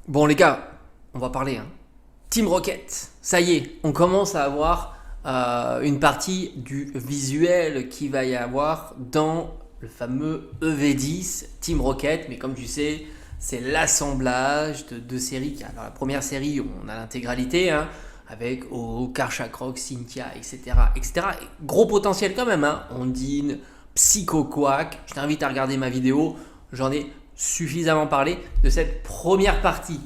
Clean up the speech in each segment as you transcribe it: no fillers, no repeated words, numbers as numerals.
Bon les gars, on va parler. Team Rocket, ça y est, on commence à avoir une partie du visuel qui va y avoir dans le fameux EV10 Team Rocket. Mais comme tu sais, c'est l'assemblage de deux séries. Alors la première série, on a l'intégralité, avec Karchakroc, Cynthia, etc., etc. Gros potentiel quand même. Ondine, Psycho Quack. Je t'invite à regarder ma vidéo. J'en ai suffisamment parlé de cette première partie.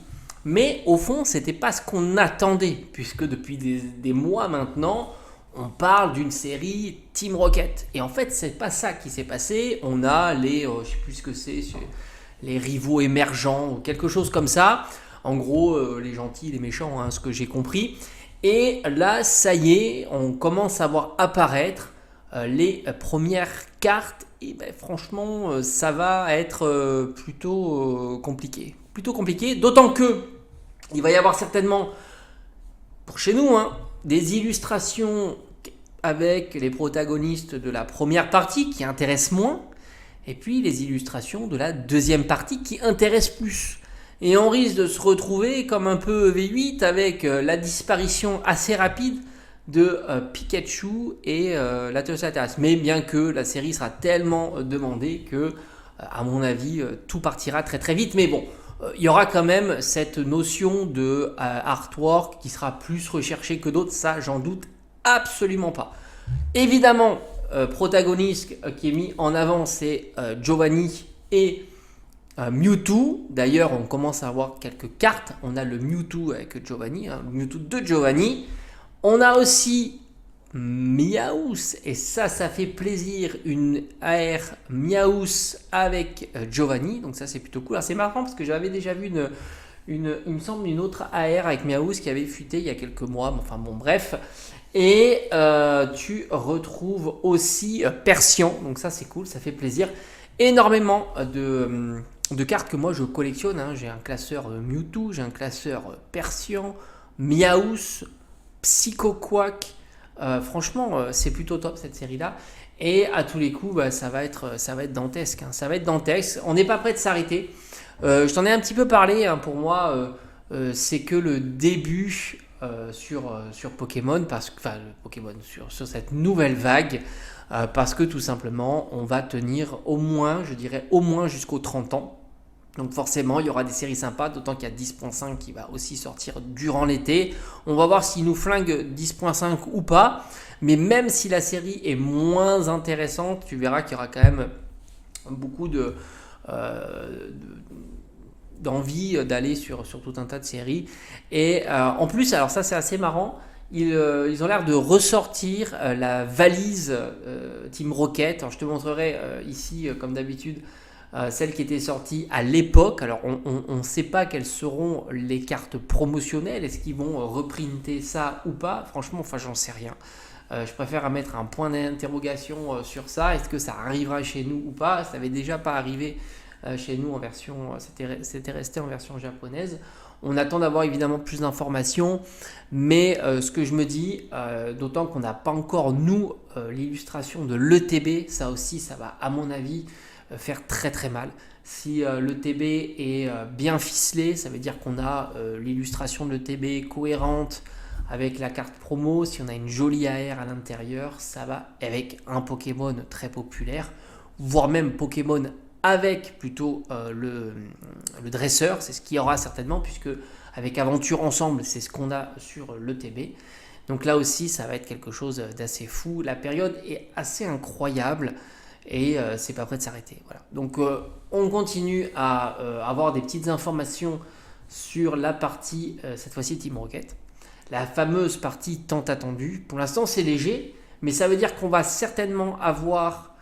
Mais au fond, c'était pas ce qu'on attendait, puisque depuis des mois maintenant, on parle d'une série Team Rocket. Et en fait, c'est pas ça qui s'est passé. On a je sais plus ce que c'est, les rivaux émergents ou quelque chose comme ça. En gros, les gentils, les méchants, ce que j'ai compris. Et là, ça y est, on commence à voir apparaître les premières cartes. Et ben, franchement, ça va être plutôt compliqué. Plutôt compliqué, d'autant que il va y avoir certainement, pour chez nous, des illustrations avec les protagonistes de la première partie qui intéressent moins, et puis les illustrations de la deuxième partie qui intéressent plus. Et on risque de se retrouver comme un peu V8 avec la disparition assez rapide de Pikachu et la Terrace. Mais bien que la série sera tellement demandée que, à mon avis, tout partira très très vite. Mais bon, il y aura quand même cette notion de artwork qui sera plus recherchée que d'autres, ça j'en doute absolument pas. Évidemment, protagoniste qui est mis en avant, c'est Giovanni et Mewtwo. D'ailleurs, on commence à avoir quelques cartes. On a le Mewtwo avec Giovanni, le Mewtwo de Giovanni. On a aussi Miaous, et ça fait plaisir, une AR Miaous avec Giovanni, donc ça c'est plutôt cool. Alors c'est marrant parce que j'avais déjà vu il me semble une autre AR avec Miaous qui avait fuité il y a quelques mois, enfin bon bref. Et tu retrouves aussi Persian, donc ça c'est cool, ça fait plaisir. Énormément de cartes que moi je collectionne, j'ai un classeur Mewtwo, j'ai un classeur Persian, Miaous, Psycho Quack. Franchement, c'est plutôt top cette série-là. Et à tous les coups, ça va être dantesque. Ça va être dantesque. On n'est pas prêt de s'arrêter. Je t'en ai un petit peu parlé. Pour moi, c'est que le début sur Pokémon, enfin Pokémon sur cette nouvelle vague, parce que tout simplement, on va tenir au moins, je dirais au moins jusqu'aux 30 ans. Donc forcément, il y aura des séries sympas, d'autant qu'il y a 10.5 qui va aussi sortir durant l'été. On va voir s'il nous flingue 10.5 ou pas. Mais même si la série est moins intéressante, tu verras qu'il y aura quand même beaucoup d'envie d'aller sur tout un tas de séries. Et en plus, alors ça c'est assez marrant, ils ont l'air de ressortir la valise Team Rocket. Alors je te montrerai ici, comme d'habitude, celle qui était sortie à l'époque. Alors on ne sait pas quelles seront les cartes promotionnelles. Est-ce qu'ils vont reprinter ça ou pas? Franchement, enfin j'en sais rien. Je préfère mettre un point d'interrogation sur ça. Est-ce que ça arrivera chez nous ou pas? Ça n'avait déjà pas arrivé chez nous en version, c'était resté en version japonaise. On attend d'avoir évidemment plus d'informations, mais ce que je me dis, d'autant qu'on n'a pas encore nous l'illustration de l'ETB, ça aussi ça va à mon avis faire très très mal. Si l'ETB est bien ficelé, ça veut dire qu'on a l'illustration de l'ETB cohérente avec la carte promo. Si on a une jolie AR à l'intérieur, ça va avec un Pokémon très populaire, voire même Pokémon avec plutôt le dresseur. C'est ce qu'il y aura certainement, puisque avec Aventure Ensemble, c'est ce qu'on a sur l'ETB. Donc là aussi, ça va être quelque chose d'assez fou. La période est assez incroyable et c'est pas prêt de s'arrêter. Voilà. Donc on continue à avoir des petites informations sur la partie, cette fois-ci Team Rocket. La fameuse partie tant attendue. Pour l'instant, c'est léger, mais ça veut dire qu'on va certainement avoir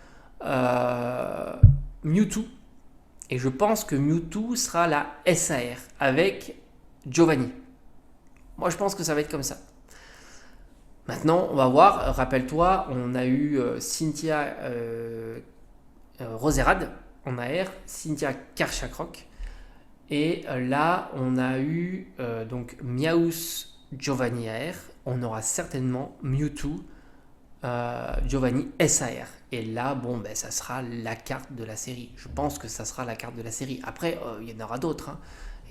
Mewtwo. Et je pense que Mewtwo sera la SAR avec Giovanni. Moi, je pense que ça va être comme ça. Maintenant, on va voir. Rappelle-toi, on a eu Cynthia Roserade en AR, Cynthia Karchakroc. Et là, on a eu donc Miaous Giovanni AR. On aura certainement Mewtwo Giovanni SAR. Et là, bon, ça sera la carte de la série. Je pense que ça sera la carte de la série. Après, il y en aura d'autres,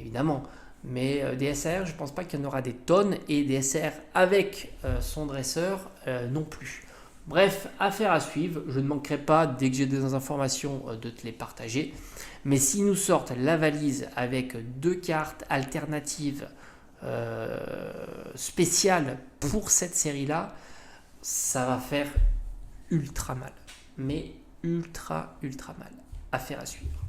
évidemment. Mais des SAR, je ne pense pas qu'il y en aura des tonnes, et des SAR avec son dresseur non plus. Bref, affaire à suivre. Je ne manquerai pas, dès que j'ai des informations, de te les partager. Mais s'ils nous sortent la valise avec 2 cartes alternatives spéciales pour cette série-là, ça va faire ultra mal. Mais ultra mal. Affaire à suivre.